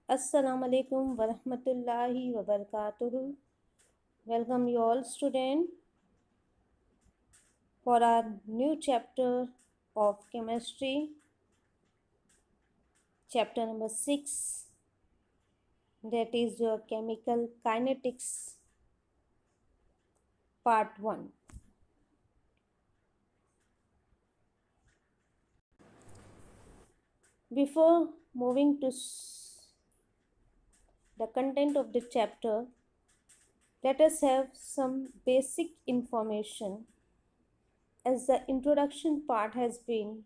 Assalamu alaikum wa rahmatullahi wa barakatuhu. Welcome you all student for our new chapter of chemistry, chapter number 6, that is your chemical kinetics part 1. Before moving to the content of the chapter, let us have some basic information as the introduction part has been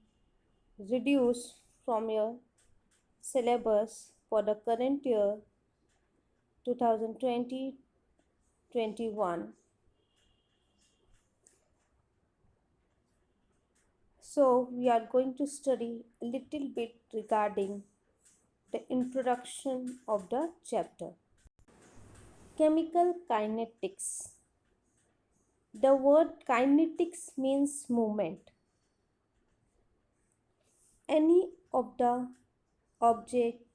reduced from your syllabus for the current year 2020-21. So we are going to study a little bit regarding the introduction of the chapter. Chemical kinetics. The word kinetics means movement. Any of the object,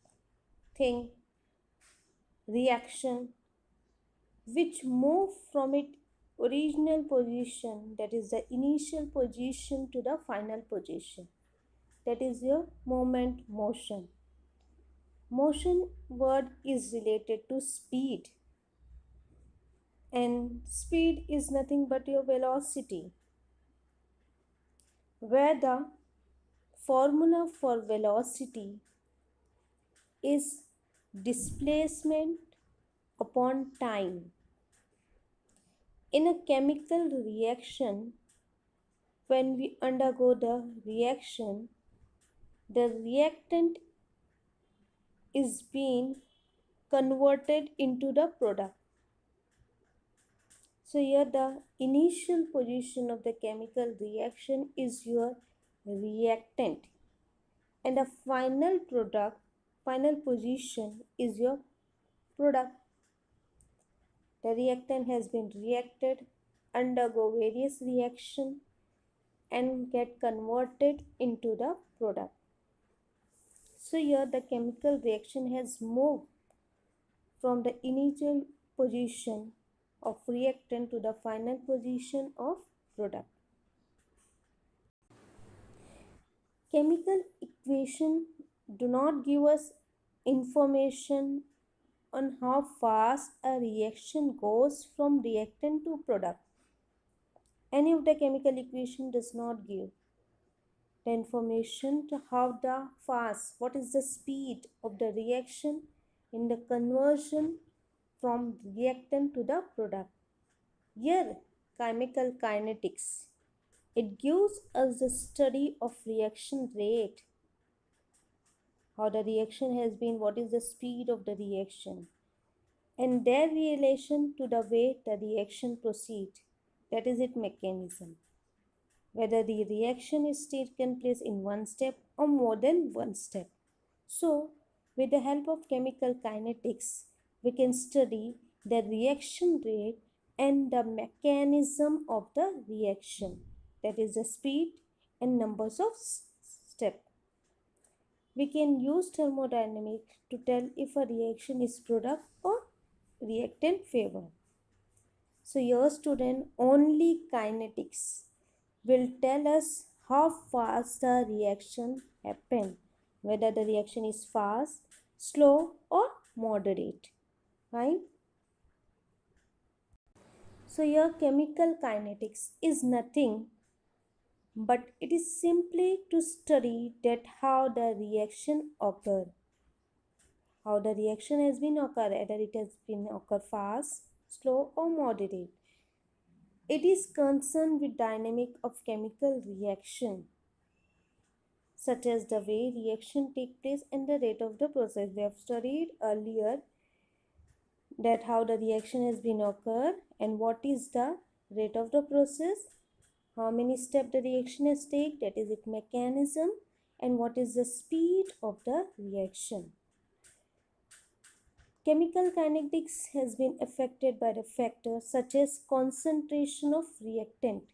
thing, reaction which move from its original position, that is the initial position, to the final position, that is your motion. Motion word is related to speed, and speed is nothing but your velocity, where the formula for velocity is displacement upon time. In a chemical reaction, when we undergo the reaction, the reactant is being converted into the product. So here the initial position of the chemical reaction is your reactant, and the final product, final position is your product. The reactant has been reacted, undergo various reaction and get converted into the product. So here the chemical reaction has moved from the initial position of reactant to the final position of product. Chemical equation do not give us information on how fast a reaction goes from reactant to product. Any of the chemical equation does not give the information to how the fast, what is the speed of the reaction in the conversion from reactant to the product. Here, chemical kinetics. It gives us the study of reaction rate, how the reaction has been, what is the speed of the reaction, and their relation to the way the reaction proceeds, that is its mechanism. Whether the reaction is taken place in one step or more than one step. So, with the help of chemical kinetics, we can study the reaction rate and the mechanism of the reaction, that is the speed and numbers of steps. We can use thermodynamics to tell if a reaction is product or reactant favor. So your student, only kinetics will tell us how fast the reaction happen, whether the reaction is fast, slow or moderate, right? So your chemical kinetics is nothing but it is simply to study that how the reaction occur, how the reaction has been occur, whether it has been occur fast, slow or moderate. It is concerned with dynamic of chemical reaction, such as the way reaction take place and the rate of the process. We have studied earlier that how the reaction has been occur and what is the rate of the process, how many steps the reaction has take, that is its mechanism, and what is the speed of the reaction. Chemical kinetics has been affected by the factors such as concentration of reactant,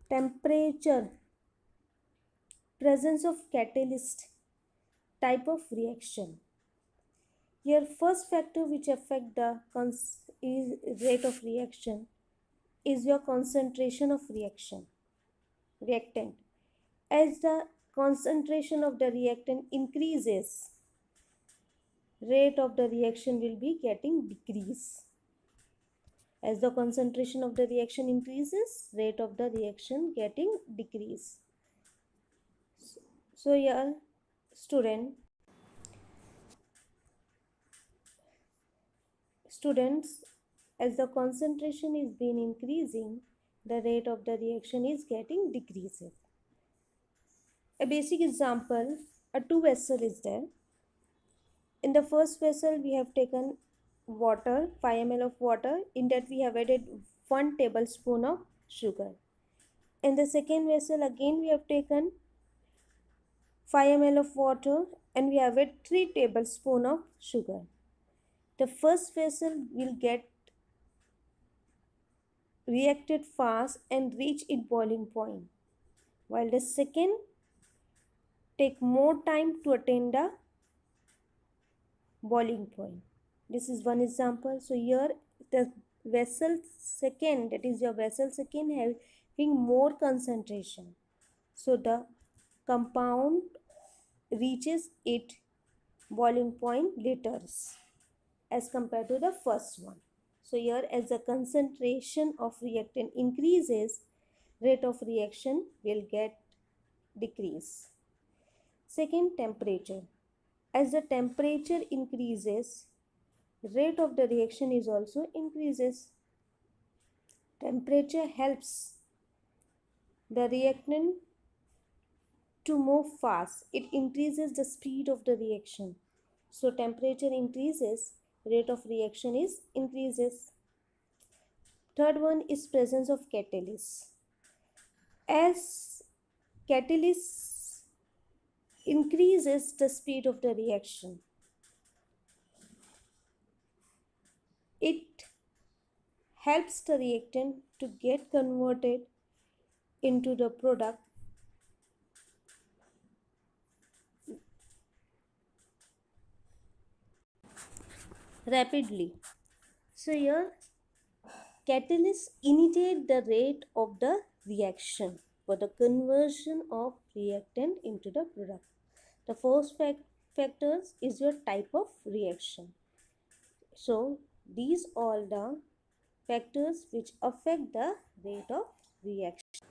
temperature, presence of catalyst, type of reaction. Your first factor which affect the rate of reaction is your concentration of reactant. As the concentration of the reactant increases, rate of the reaction will be getting decrease. As the concentration of the reaction increases, rate of the reaction getting decrease. So here, students, as the concentration is been increasing, the rate of the reaction is getting decreases. A basic example, a two vessel is there. In the first vessel, we have taken water, 5 ml of water. In that, we have added 1 tablespoon of sugar. In the second vessel, again, we have taken 5 ml of water and we have added 3 tablespoon of sugar. The first vessel will get reacted fast and reach its boiling point, while the second take more time to attain the boiling point. This is one example. So here the vessel second, that is your vessel second, having more concentration. So the compound reaches its boiling point later as compared to the first one. So here, as the concentration of reactant increases, rate of reaction will get decrease. Second, temperature. As the temperature increases, rate of the reaction is also increases. Temperature helps the reactant to move fast. It increases the speed of the reaction. So temperature increases, rate of reaction is increases. Third one is presence of catalyst. As catalyst increases the speed of the reaction, it helps the reactant to get converted into the product rapidly. So here, catalysts initiate the rate of the reaction for the conversion of reactant into the product. The first factors is your type of reaction. So these all the factors which affect the rate of reaction.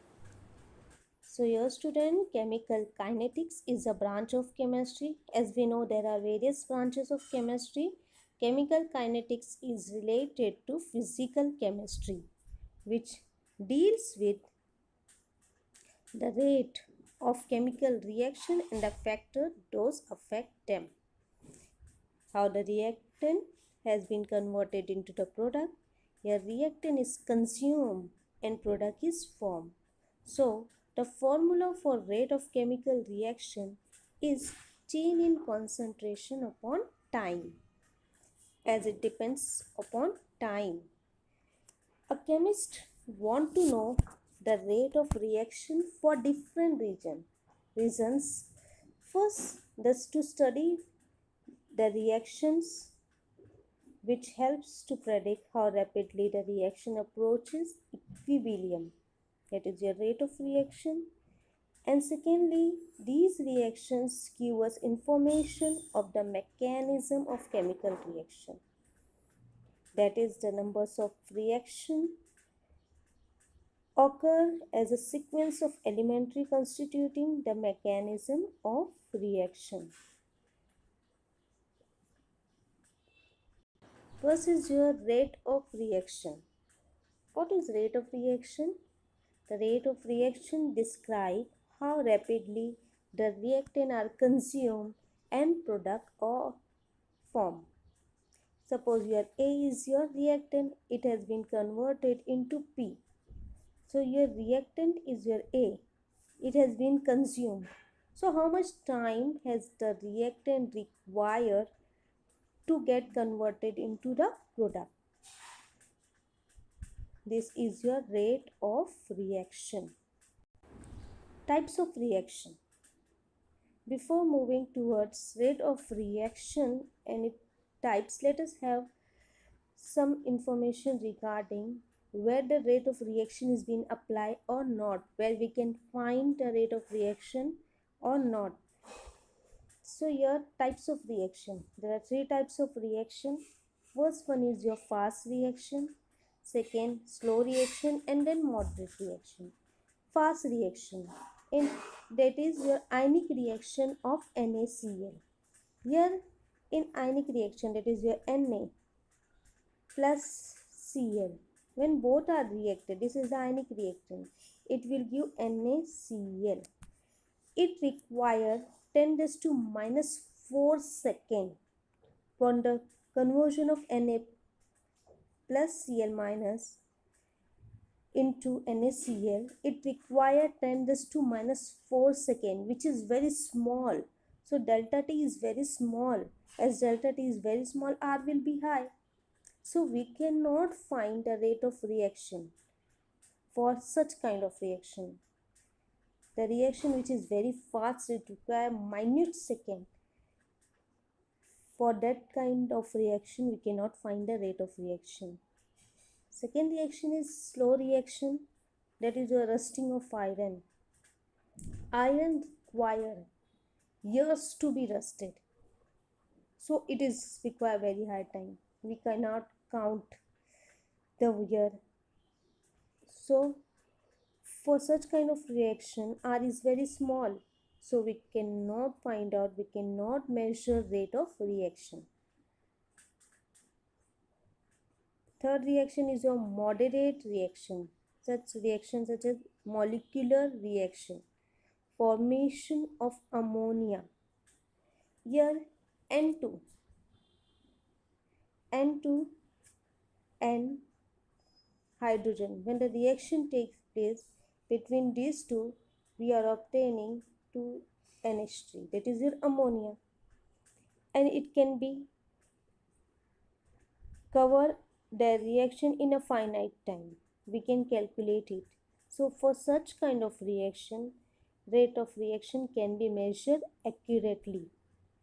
So your student, chemical kinetics is a branch of chemistry. As we know, there are various branches of chemistry. Chemical kinetics is related to physical chemistry, which deals with the rate of chemical reaction and the factor those affect them. How the reactant has been converted into the product. A reactant is consumed and product is formed. So the formula for rate of chemical reaction is change in concentration upon time, as it depends upon time. A chemist want to know the rate of reaction for different reasons. First, that's to study the reactions, which helps to predict how rapidly the reaction approaches equilibrium, that is your rate of reaction. And secondly, these reactions give us information of the mechanism of chemical reaction, that is the numbers of reaction occur as a sequence of elementary constituting the mechanism of reaction. First is your rate of reaction. What is rate of reaction? The rate of reaction describes how rapidly the reactant are consumed and product or formed. Suppose your A is your reactant, it has been converted into P. So your reactant is your A, it has been consumed. So how much time has the reactant required to get converted into the product? This is your rate of reaction. Types of reaction. Before moving towards rate of reaction and its types, let us have some information regarding where the rate of reaction is being applied or not, where we can find the rate of reaction or not. So here types of reaction. There are three types of reaction. First one is your fast reaction, second slow reaction, and then moderate reaction. Fast reaction, in that is your ionic reaction of NaCl. Here in ionic reaction, that is your Na plus Cl. When both are reacted, this is the ionic reaction, it will give NaCl. It requires 10 raised to minus 4 second for the conversion of Na plus Cl minus into NaCl. It requires 10 raised to minus 4 second, which is very small. So delta T is very small. As delta T is very small, R will be high. So we cannot find the rate of reaction for such kind of reaction. The reaction which is very fast, it requires minute second. For that kind of reaction, we cannot find the rate of reaction. Second reaction is slow reaction, that is a rusting of iron. Iron require years to be rusted, so it is require very high time. We cannot count the year. So for such kind of reaction, R is very small, so we cannot find out, we cannot measure rate of reaction. Third reaction is your moderate reaction. Such reactions such as molecular reaction, formation of ammonia. Here N2 and hydrogen. When the reaction takes place between these two, we are obtaining 2NH3, that is your ammonia, and it can be cover the reaction in a finite time. We can calculate it. So for such kind of reaction, rate of reaction can be measured accurately.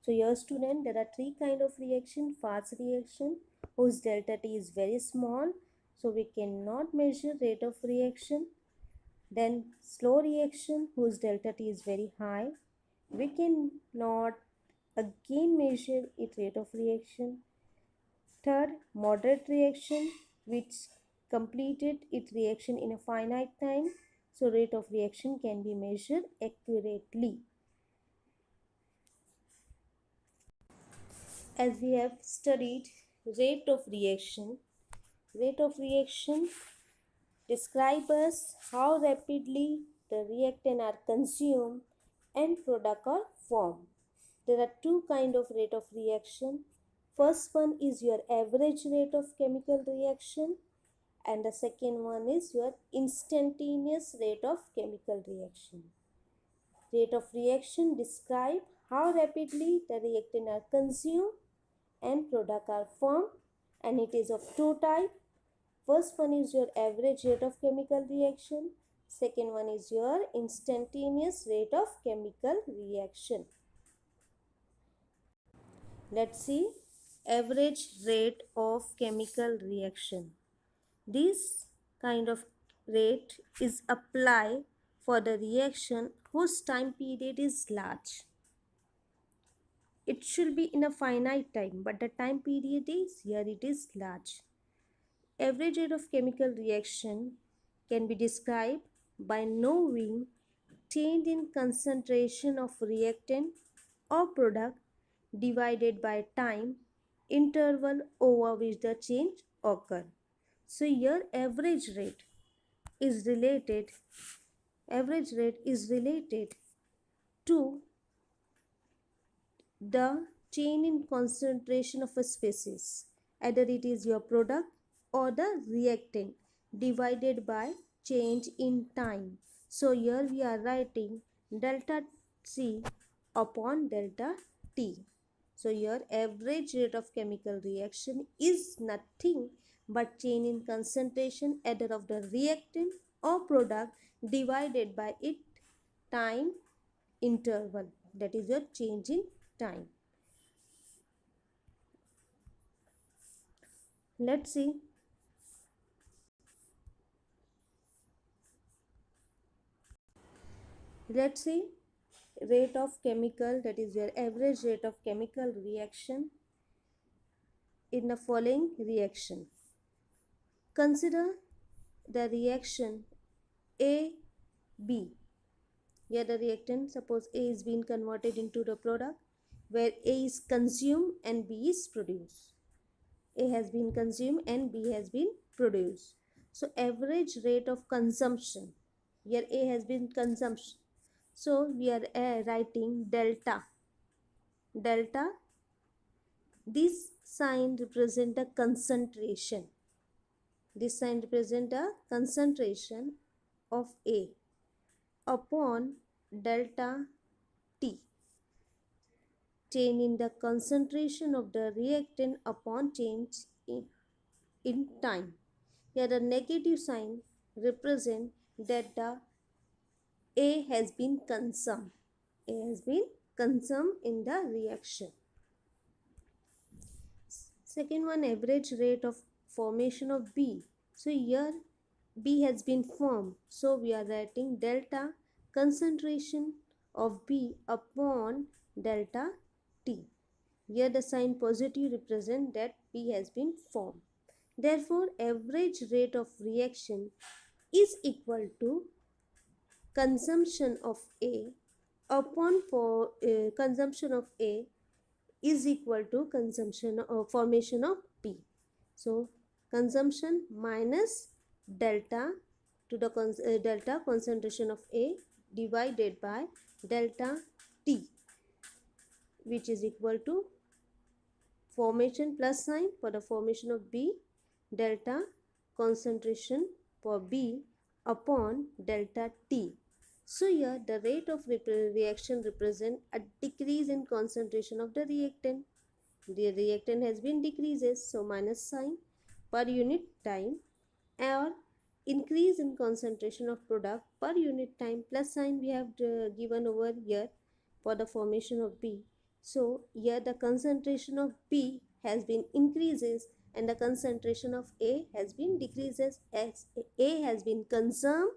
So here student, there are three kind of reaction. Fast reaction whose delta T is very small, so we cannot measure rate of reaction. Then slow reaction whose delta T is very high, we cannot again measure its rate of reaction. Third, moderate reaction which completed its reaction in a finite time, so rate of reaction can be measured accurately. As we have studied rate of reaction describes us how rapidly the reactant are consumed and product are formed. There are two kinds of rate of reaction. First one is your average rate of chemical reaction, and the second one is your instantaneous rate of chemical reaction. Rate of reaction describe how rapidly the reactant are consumed and product are formed, and it is of two types. First one is your average rate of chemical reaction. Second one is your instantaneous rate of chemical reaction. Let's see average rate of chemical reaction. This kind of rate is applied for the reaction whose time period is large. It should be in a finite time, but the time period is here it is large. Average rate of chemical reaction can be described by knowing change in concentration of reactant or product divided by time interval over which the change occur. So here average rate is related to the change in concentration of a species, either it is your product or the reactant, divided by change in time. So here we are writing delta C upon delta T. So here average rate of chemical reaction is nothing but change in concentration either of the reactant or product divided by its time interval. that is your change in time. Let's see. Let's see rate of chemical, that is your average rate of chemical reaction in the following reaction. Consider the reaction A B. Here the reactant, suppose A is being converted into the product where A is consumed and B is produced. A has been consumed and B has been produced. So average rate of consumption, here A has been consumption. So we are writing delta. Delta, this sign represent a concentration. This sign represent a concentration of A upon delta T. Change in the concentration of the reactant upon change in time. Here the negative sign represent that the A has been consumed. A has been consumed in the reaction. Second one, average rate of formation of B. So here B has been formed. So we are writing delta concentration of B upon delta T. Here the sign positive represent that B has been formed. Therefore, average rate of reaction is equal to consumption of A upon consumption of A is equal to consumption or formation of B. So consumption minus delta to the delta concentration of A divided by delta T, which is equal to formation plus sign for the formation of B, delta concentration for B upon delta T. So here the rate of reaction represent a decrease in concentration of the reactant. The reactant has been decreases, so minus sign per unit time, or increase in concentration of product per unit time plus sign we have given over here for the formation of B. So here the concentration of B has been increases and the concentration of A has been decreases as A has been consumed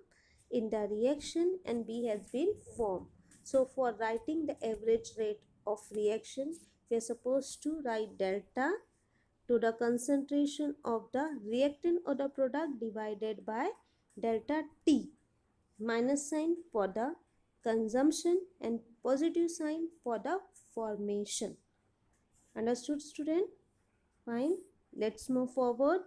in the reaction and B has been formed. So for writing the average rate of reaction, we are supposed to write delta to the concentration of the reactant or the product divided by delta T, minus sign for the consumption and positive sign for the formation. Understood, student? Fine. Let's move forward.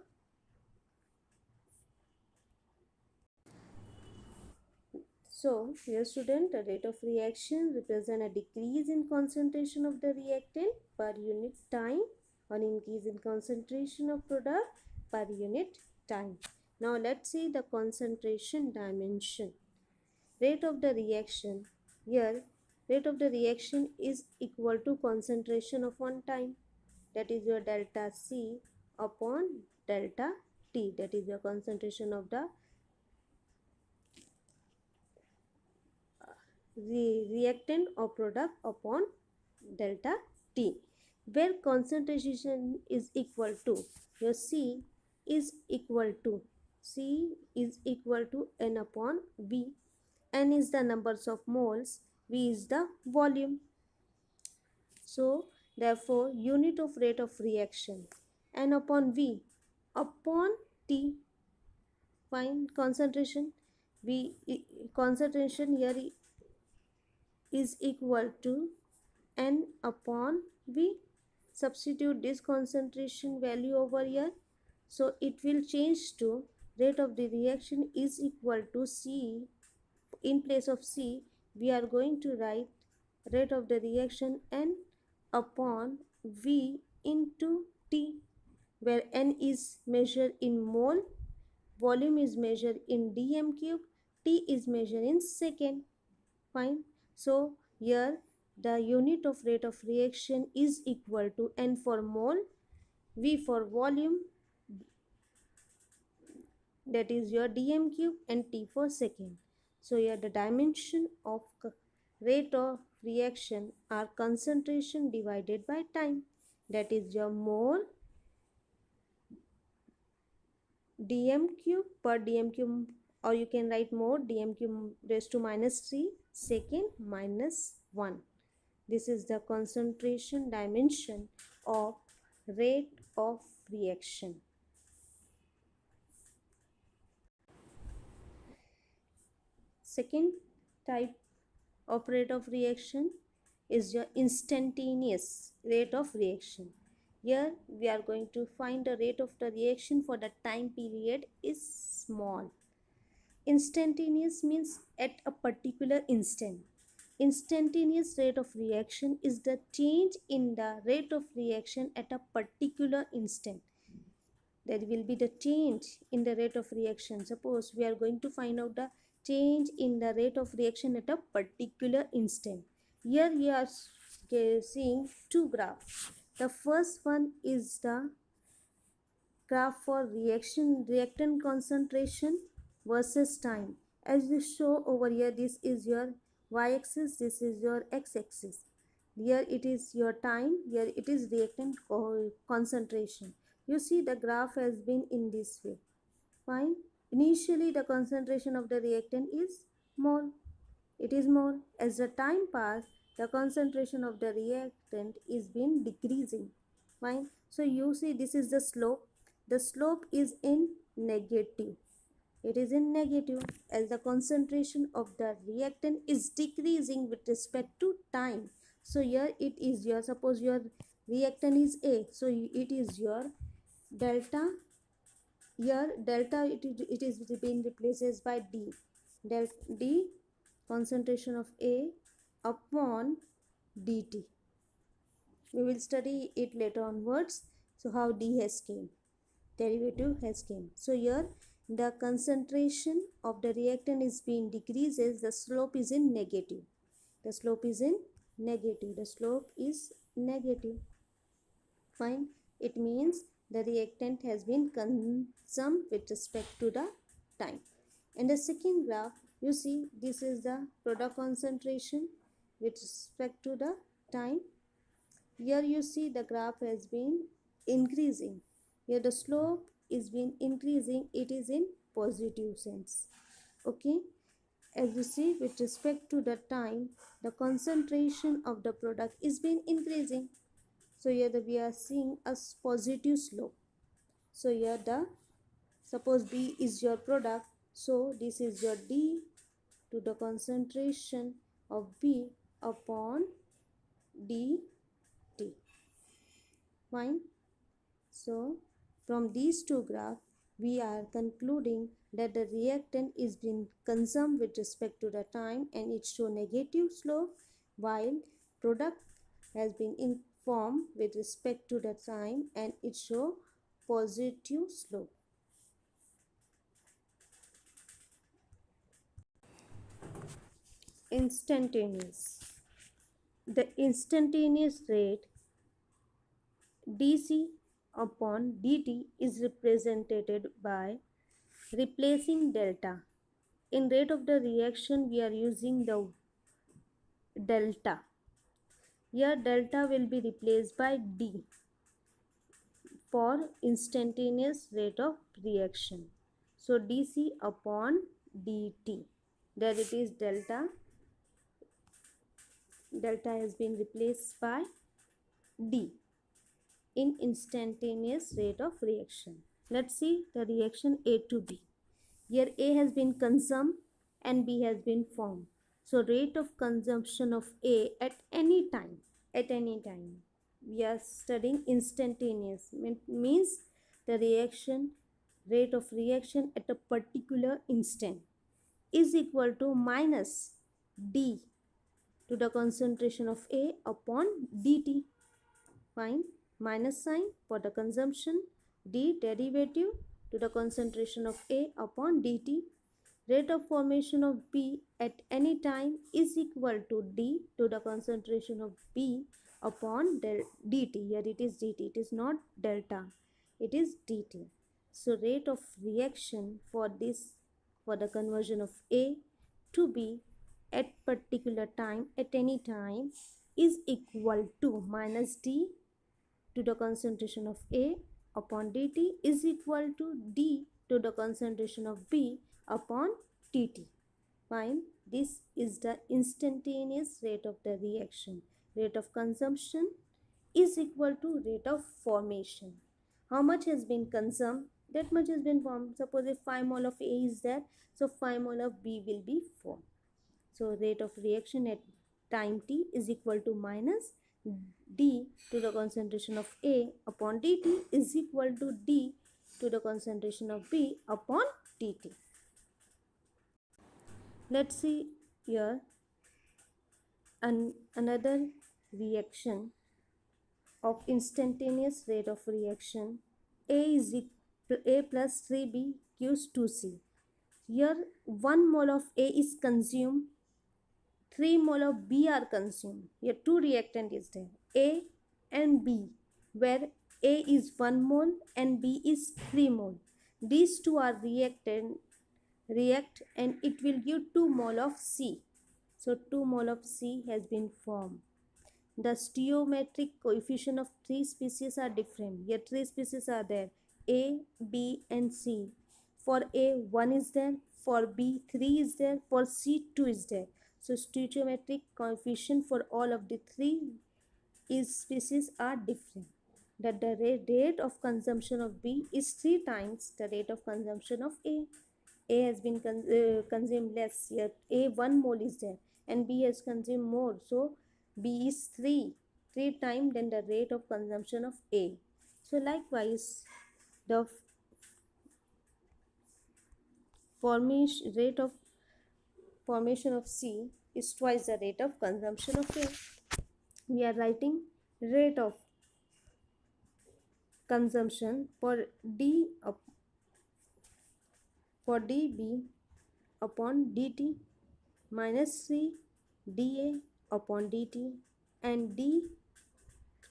So, here student, the rate of reaction represent a decrease in concentration of the reactant per unit time or increase in concentration of product per unit time. Now, let's see the concentration dimension. Rate of the reaction. Here, rate of the reaction is equal to concentration of one time. That is your delta C upon delta T. That is your concentration of the reactant or product upon delta T, where concentration is equal to your C is equal to N upon V. N is the numbers of moles, V is the volume. So therefore unit of rate of reaction N upon V upon T. Find concentration. V concentration here is equal to N upon V. Substitute this concentration value over here. So it will change to rate of the reaction is equal to C. In place of C, we are going to write rate of the reaction N upon V into T, where N is measured in mole, volume is measured in dm cube, T is measured in second. Fine. So here the unit of rate of reaction is equal to N for mole, V for volume, that is your dm cube, and T for second. So here the dimension of rate of reaction are concentration divided by time. That is your mole dm cube per dm cube, or you can write more dm cube raised to minus 3 second minus 1. This is the concentration dimension of rate of reaction. Second type of rate of reaction is your instantaneous rate of reaction. Here we are going to find the rate of the reaction for the time period is small. Instantaneous means at a particular instant. Instantaneous rate of reaction is the change in the rate of reaction at a particular instant. There will be the change in the rate of reaction. Suppose we are going to find out the change in the rate of reaction at a particular instant. Here you are seeing two graphs. The first one is the graph for reactant concentration versus time. As you show over here, this is your y-axis, this is your x-axis. Here it is your time, here it is reactant concentration. You see the graph has been in this way. Fine. Initially the concentration of the reactant is more. It is more. As the time passes, the concentration of the reactant is been decreasing. Fine. So you see this is the slope. The slope is in negative. It is in negative as the concentration of the reactant is decreasing with respect to time. So here it is your, suppose your reactant is A. So it is your delta. Here delta it is being replaced by D. D concentration of A upon dt. We will study it later onwards. So how D has came, derivative has came. So here the concentration of the reactant is being decreases, the slope is in negative. The slope is in negative. The slope is negative. Fine. It means the reactant has been consumed with respect to the time. In the second graph, you see this is the product concentration with respect to the time. Here you see the graph has been increasing. Here the slope is been increasing. It is in positive sense. Okay. As you see, with respect to the time, the concentration of the product is been increasing. So here we are seeing a positive slope. So here suppose B is your product. So this is your D to the concentration of B upon dt. Fine. So from these two graphs, we are concluding that the reactant is being consumed with respect to the time and it show negative slope, while product has been informed with respect to the time and it show positive slope. Instantaneous. The instantaneous rate dc upon dt is represented by replacing delta. In rate of the reaction, we are using the delta. Here delta will be replaced by d for instantaneous rate of reaction. So dc upon dt. There it is delta. Delta has been replaced by d in instantaneous rate of reaction. Let's see the reaction A to B. Here A has been consumed and B has been formed. So rate of consumption of A at any time. We are studying instantaneous. Means the reaction rate of reaction at a particular instant is equal to minus D to the concentration of A upon dt. Fine. Minus sign for the consumption, d derivative to the concentration of A upon dt. Rate of formation of B at any time is equal to d to the concentration of B upon dt. Here it is dt. It is not delta. It is dt. So rate of reaction for the conversion of A to B at particular time at any time is equal to minus d to the concentration of A upon dt is equal to d to the concentration of B upon dt. Fine. This is the instantaneous rate of the reaction. Rate of consumption is equal to rate of formation. How much has been consumed? That much has been formed. Suppose if 5 mole of A is there, so 5 mole of B will be formed. So rate of reaction at time t is equal to minus d to the concentration of A upon dt is equal to d to the concentration of B upon dt. Let's see here another reaction of instantaneous rate of reaction. A plus 3B gives 2C. Here 1 mole of A is consumed, 3 mole of B are consumed. Here two reactant is there, A and B, where A is 1 mole and B is 3 mole. These two are react and it will give 2 mole of C. So 2 mole of C has been formed. The stoichiometric coefficient of three species are different. Here three species are there, A, B and C. For A, 1 is there. For B, 3 is there. For C, 2 is there. So stoichiometric coefficient for all of the three species are different. That the rate of consumption of B is 3 times the rate of consumption of A. A has been consumed less. Here A 1 mole is there and B has consumed more. So B is 3 times than the rate of consumption of A. So likewise, the rate of formation of C is twice the rate of consumption of A. We are writing rate of consumption for dB upon dt minus 3 dA upon dt, and d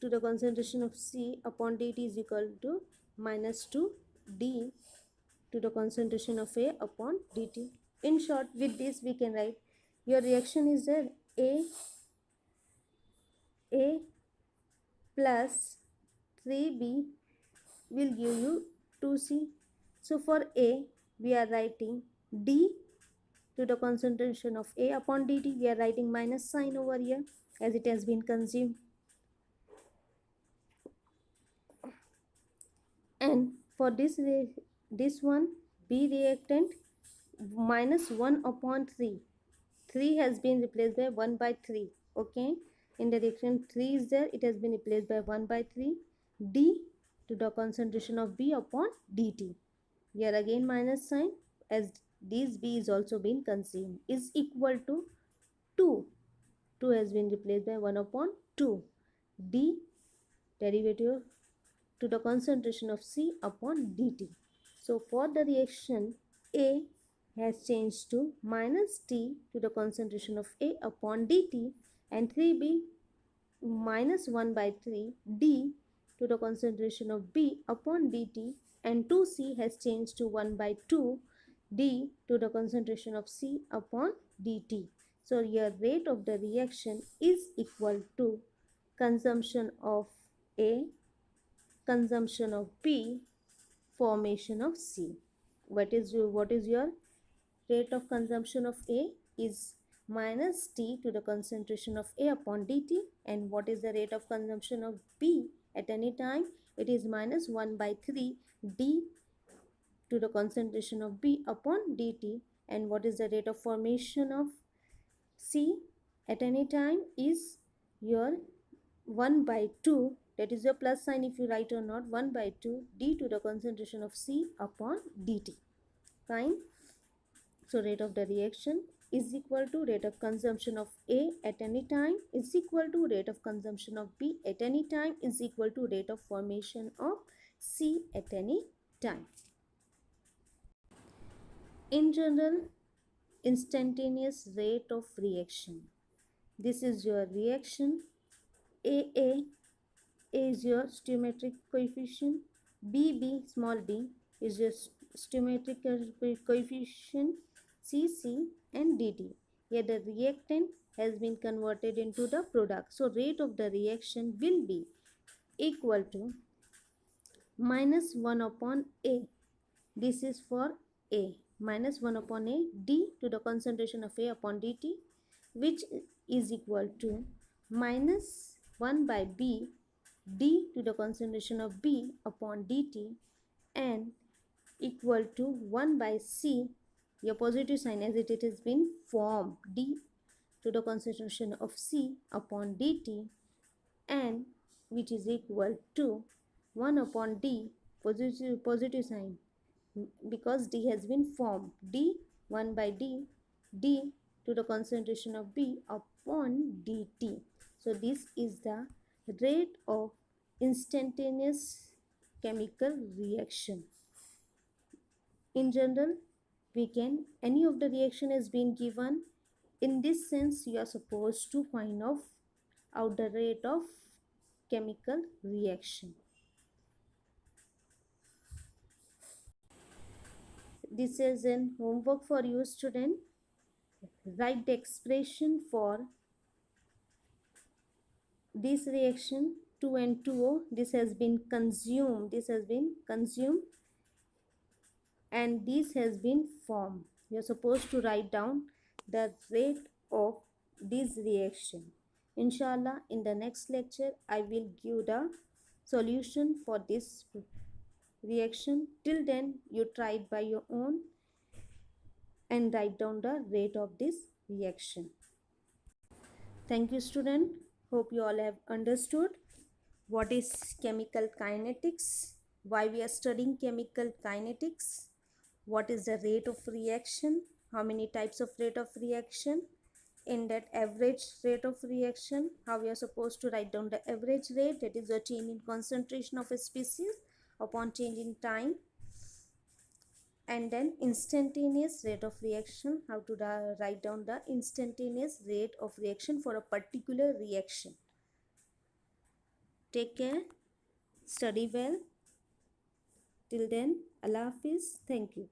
to the concentration of C upon dt is equal to minus 2 d to the concentration of A upon dt. In short, with this we can write your reaction is there A plus 3B will give you 2C. So for A, we are writing D to the concentration of A upon dt. We are writing minus sign over here as it has been consumed. And for this one, B reactant minus 1 upon 3. 3 has been replaced by 1 by 3. Okay. In the reaction 3 is there, it has been replaced by 1 by 3. D to the concentration of B upon dt. Here again minus sign as this B is also been consumed is equal to 2. 2 has been replaced by 1 upon 2. D derivative to the concentration of C upon dt. So for the reaction, A has changed to minus T to the concentration of A upon dt, and 3B minus 1 by 3 D to the concentration of B upon dt, and 2C has changed to 1 by 2 D to the concentration of C upon dt. So your rate of the reaction is equal to consumption of A, consumption of B, formation of C. What is your rate of consumption of A is minus T to the concentration of A upon dt, and what is the rate of consumption of B at any time? It is minus 1 by 3 D to the concentration of B upon dt, and what is the rate of formation of C at any time is your 1 by 2, that is your plus sign if you write or not, 1 by 2 D to the concentration of C upon dt. Fine. So rate of the reaction is equal to rate of consumption of A at any time is equal to rate of consumption of B at any time is equal to rate of formation of C at any time. In general, instantaneous rate of reaction. This is your reaction. A is your stoichiometric coefficient. B small d is your stoichiometric coefficient. C and dt. Here the reactant has been converted into the product. So rate of the reaction will be equal to minus 1 upon A. This is for A. Minus 1 upon A d to the concentration of A upon dt, which is equal to minus 1 by B d to the concentration of B upon dt, and equal to 1 by C, your positive sign as it has been formed, d to the concentration of C upon dt, and which is equal to 1 upon d, positive sign, because d has been formed, d 1 by d to the concentration of B upon dt. So this is the rate of instantaneous chemical reaction. In general, we can, any of the reaction has been given, in this sense you are supposed to find out the rate of chemical reaction. This is an homework for you, student. Write the expression for this reaction 2N2O. This has been consumed, and this has been formed. You are supposed to write down the rate of this reaction. Inshallah, in the next lecture I will give the solution for this reaction. Till then, you try it by your own and write down the rate of this reaction. Thank you, student. Hope you all have understood what is chemical kinetics, why we are studying chemical kinetics, what is the rate of reaction, how many types of rate of reaction, in that average rate of reaction, how we are supposed to write down the average rate, that is the change in concentration of a species upon change in time, and then instantaneous rate of reaction, how to write down the instantaneous rate of reaction for a particular reaction. Take care, study well. Till then, Allah Hafiz. Thank you.